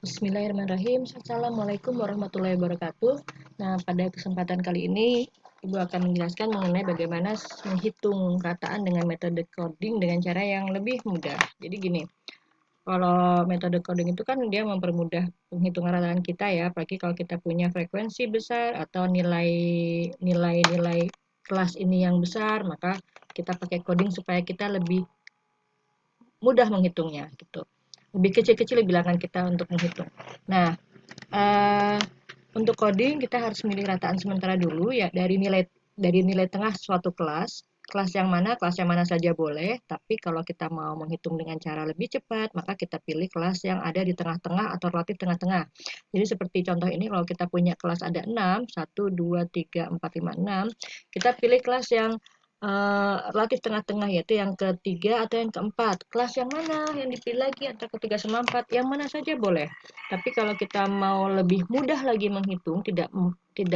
Bismillahirrahmanirrahim. Assalamualaikum warahmatullahi wabarakatuh. Nah, pada kesempatan kali ini, Ibu akan menjelaskan mengenai bagaimana menghitung rataan dengan metode coding dengan cara yang lebih mudah. Jadi gini, kalau metode coding itu kan dia mempermudah penghitungan rataan kita ya, apalagi kalau kita punya frekuensi besar atau nilai kelas ini yang besar, maka kita pakai coding supaya kita lebih mudah menghitungnya gitu. Lebih kecil-kecil bilangan kita untuk menghitung. Nah, untuk coding kita harus milih rataan sementara dulu ya dari nilai tengah suatu kelas. Kelas yang mana saja boleh, tapi kalau kita mau menghitung dengan cara lebih cepat, maka kita pilih kelas yang ada di tengah-tengah atau relatif tengah-tengah. Jadi seperti contoh ini kalau kita punya kelas ada 6, 1, 2, 3, 4, 5, 6, kita pilih kelas yang relatif tengah-tengah, yaitu yang ketiga atau yang keempat. Kelas yang mana yang dipilih lagi antara ketiga sama empat, yang mana saja boleh. Tapi kalau kita mau lebih mudah lagi menghitung, tidak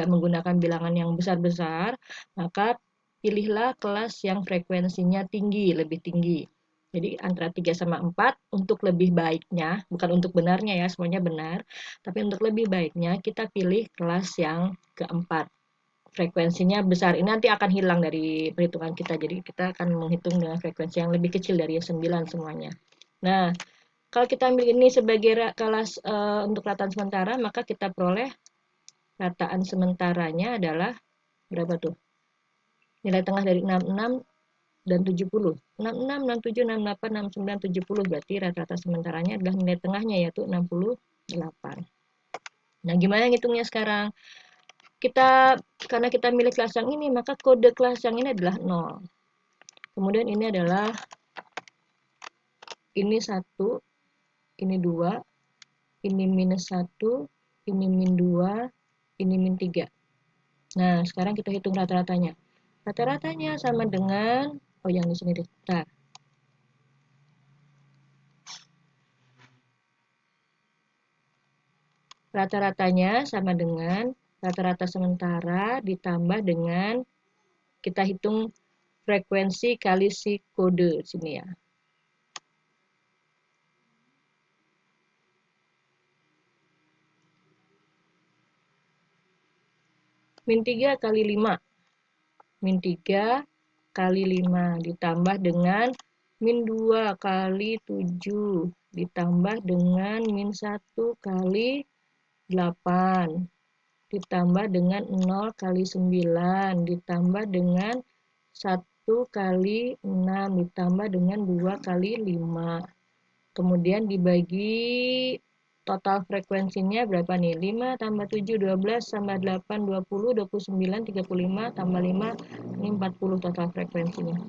menggunakan bilangan yang besar-besar, maka pilihlah kelas yang frekuensinya tinggi, lebih tinggi. Jadi antara 3 sama 4 untuk lebih baiknya, bukan untuk benarnya ya, semuanya benar, tapi untuk lebih baiknya kita pilih kelas yang keempat. Frekuensinya besar. Ini nanti akan hilang dari perhitungan kita. Jadi kita akan menghitung dengan frekuensi yang lebih kecil dari 9 semuanya. Nah, kalau kita ambil ini sebagai kelas untuk rataan sementara, maka kita peroleh rataan sementaranya adalah berapa tuh? Nilai tengah dari 66 dan 70. 66, 67, 68, 69, 70. Berarti rata-rata sementaranya adalah nilai tengahnya yaitu 68. Nah, gimana ngitungnya sekarang? Karena kita milih kelas yang ini, maka kode kelas yang ini adalah 0. Kemudian ini adalah ini 1, ini 2, ini minus 1, ini min 2, ini min 3. Nah, sekarang kita hitung rata-ratanya. Rata-ratanya sama dengan, oh yang di sini deh, bentar. Rata-ratanya sama dengan rata-rata sementara ditambah dengan kita hitung frekuensi kali si kode sini ya. Min 3 kali 5. Min 3 kali 5 ditambah dengan min 2 kali 7 ditambah dengan min 1 kali 8 ditambah dengan 0 kali 9 ditambah dengan 1 kali 6 ditambah dengan 2 kali 5. Kemudian dibagi total frekuensinya berapa nih? 5 tambah 7, 12 tambah 8, 20, 29, 35 tambah 5, ini 40 total frekuensinya.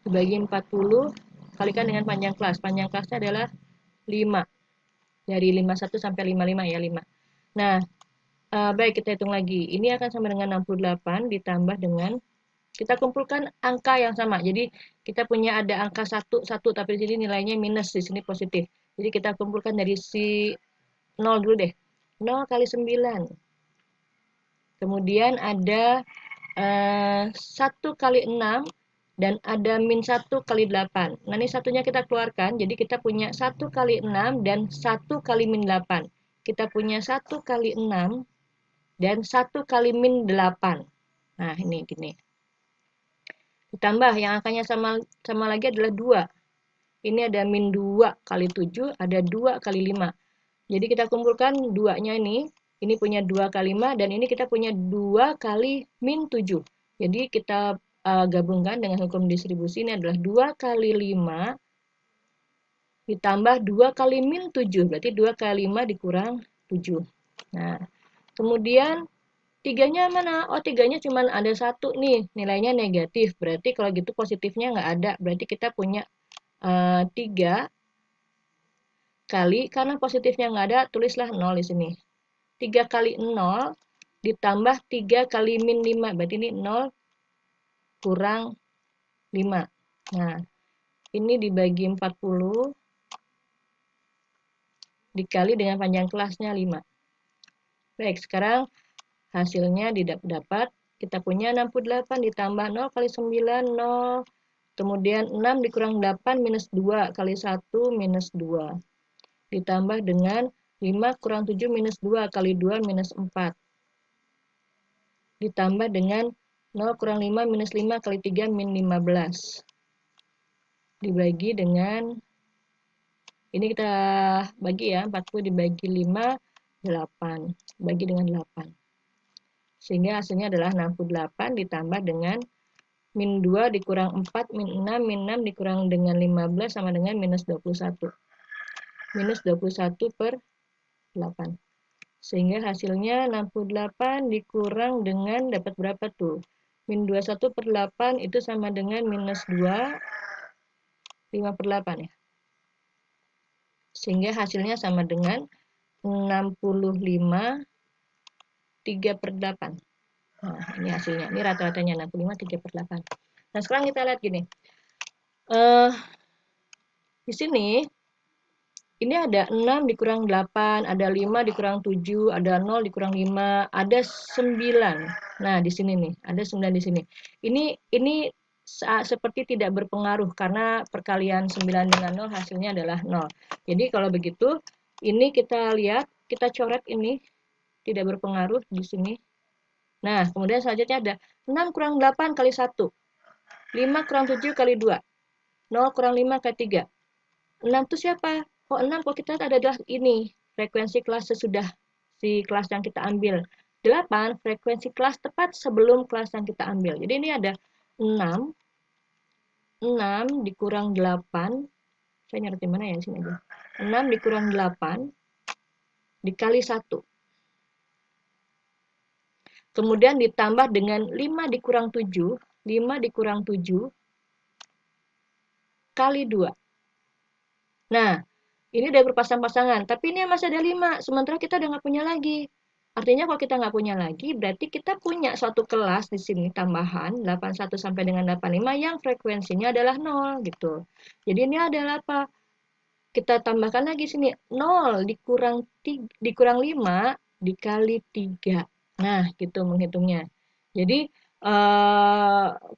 Dibagi 40, kalikan dengan panjang kelas. Panjang kelasnya adalah 5. Dari 51 sampai 55 ya, 5. Nah, baik kita hitung lagi. Ini akan sama dengan 68 ditambah dengan kita kumpulkan angka yang sama. Jadi kita punya ada angka 1, tapi di sini nilainya minus, di sini positif. Jadi kita kumpulkan dari si 0 dulu deh. 0 kali 9. Kemudian ada 1 kali 6 dan ada min 1 kali 8. Nah, ini satunya kita keluarkan. Jadi kita punya 1 kali 6 dan 1 kali min 8. Kita punya 1 kali 6 dan 1 kali min 8. Nah, ini gini. Ditambah yang angkanya sama lagi adalah 2. Ini ada min 2 kali 7, ada 2 kali 5. Jadi kita kumpulkan 2-nya ini punya 2 kali 5, dan ini kita punya 2 kali min 7. Jadi kita gabungkan dengan hukum distribusi, ini adalah 2 kali 5 ditambah 2 kali min 7. Berarti 2 kali 5 dikurang 7. Nah, kemudian 3-nya mana? Oh, 3-nya cuma ada 1 nih, nilainya negatif. Berarti kalau gitu positifnya nggak ada. Berarti kita punya 3 kali, karena positifnya nggak ada, tulislah 0 di sini. 3 kali 0 ditambah 3 kali min 5. Berarti ini 0 kurang 5. Nah, ini dibagi 40 dikali dengan panjang kelasnya 5. Baik, sekarang hasilnya didapat. Kita punya 68 ditambah 0 kali 9, 0. Kemudian 6 dikurang 8 minus 2 kali 1 minus 2. Ditambah dengan 5 kurang 7 minus 2 kali 2 minus 4. Ditambah dengan 0 kurang 5 minus 5 kali 3 min 15. Dibagi dengan, ini kita bagi ya, 40 dibagi 5, 8. Bagi dengan 8. Sehingga hasilnya adalah 68 ditambah dengan min 2 dikurang 4, min 6, min 6 dikurang dengan 15 sama dengan minus 21. Minus 21 per 8. Sehingga hasilnya 68 dikurang dengan dapat berapa tuh? Min 21 per 8 itu sama dengan minus 2, 5 per 8 ya. Sehingga hasilnya sama dengan 65, 3 per 8. Nah, ini hasilnya. Ini rata-ratanya 65, 3 per 8. Nah, sekarang kita lihat gini. Di sini, ini ada 6 dikurang 8, ada 5 dikurang 7, ada 0 dikurang 5, ada 9. Nah, di sini nih, ada 9 di sini. Ini seperti tidak berpengaruh karena perkalian 9 dengan 0 hasilnya adalah 0. Jadi kalau begitu, ini kita lihat, kita coret ini tidak berpengaruh di sini. Nah, kemudian selanjutnya ada 6 kurang 8 kali 1. 5 kurang 7 kali 2. 0 kurang 5 kali 3. 6 itu siapa? Oh, 6 kalau kita lihat adalah ini, frekuensi kelas sesudah si kelas yang kita ambil. 8, frekuensi kelas tepat sebelum kelas yang kita ambil. Jadi ini ada 6 dikurang 8, saya nyaret di mana ya, di sini aja. 6 dikurang 8 dikali 1. Kemudian ditambah dengan 5 dikurang 7, 5 dikurang 7 kali 2. Nah, ini udah berpasang-pasangan, tapi ini masih ada 5, sementara kita udah nggak punya lagi. Artinya kalau kita nggak punya lagi, berarti kita punya suatu kelas di sini tambahan, 81 sampai dengan 85 yang frekuensinya adalah 0 gitu. Jadi ini adalah apa? Kita tambahkan lagi sini, 0 dikurang 5 dikali 3. Nah, gitu menghitungnya. Jadi,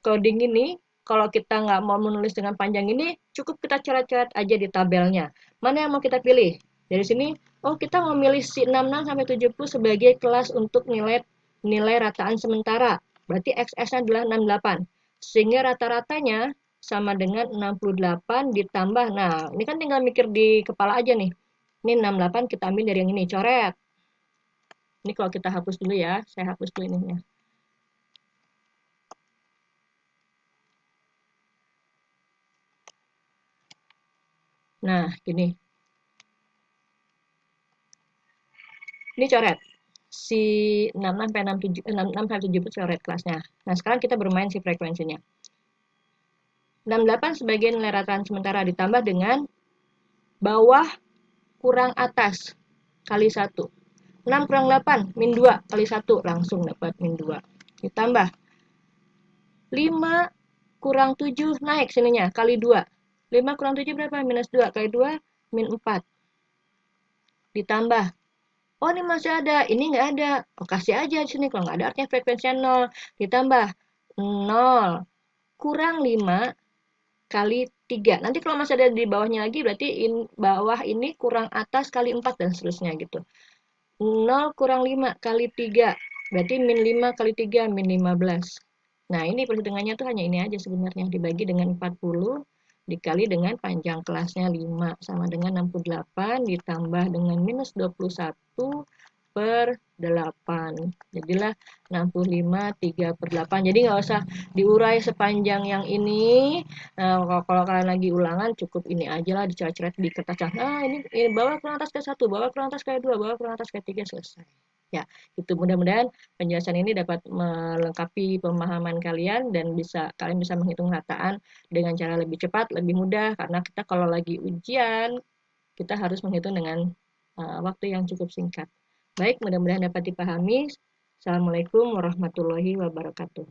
coding ini, kalau kita nggak mau menulis dengan panjang ini, cukup kita coret-coret aja di tabelnya. Mana yang mau kita pilih? Dari sini, oh kita mau milih si 66 sampai 70 sebagai kelas untuk nilai rataan sementara. Berarti XS-nya adalah 68. Sehingga rata-ratanya sama dengan 68 ditambah. Nah, ini kan tinggal mikir di kepala aja nih. Ini 68 kita ambil dari yang ini, coret. Ini kalau kita hapus dulu ya, saya hapus dulu ininya. Nah, gini. Ini coret. Si 66 sampai 67, 66 sampai 70 coret kelasnya. Nah, sekarang kita bermain si frekuensinya. 68 sebagai nilai rataan sementara ditambah dengan bawah kurang atas kali 1. 6 kurang 8, min 2 kali 1. Langsung dapat min 2. Ditambah 5 kurang 7, naik sininya, kali 2. 5 kurang 7 berapa? Minus 2, kali 2, min 4. Ditambah, oh ini masih ada, ini nggak ada. Oh, kasih aja di sini, kalau nggak ada artinya frekuensinya 0. Ditambah 0 kurang 5 kali 3. Nanti kalau masih ada di bawahnya lagi, berarti bawah ini kurang atas kali 4 dan seterusnya gitu. 0 kurang 5 kali 3, berarti min 5 kali 3, min 15. Nah, ini perhitungannya tuh hanya ini aja sebenarnya, dibagi dengan 40, dikali dengan panjang kelasnya 5, sama dengan 68, ditambah dengan minus 21 per 8. Jadilah 65, 3 per 8. Jadi nggak usah diurai sepanjang yang ini. Nah, kalau kalian lagi ulangan, cukup ini aja lah, dicoret-coret di kertas. Nah, ini bawah kurang atas ke 1, bawah kurang atas ke 2, bawah kurang atas ke 3, selesai. Ya, itu mudah-mudahan penjelasan ini dapat melengkapi pemahaman kalian dan kalian bisa menghitung rataan dengan cara lebih cepat, lebih mudah karena kita kalau lagi ujian kita harus menghitung dengan waktu yang cukup singkat. Baik, mudah-mudahan dapat dipahami. Assalamualaikum warahmatullahi wabarakatuh.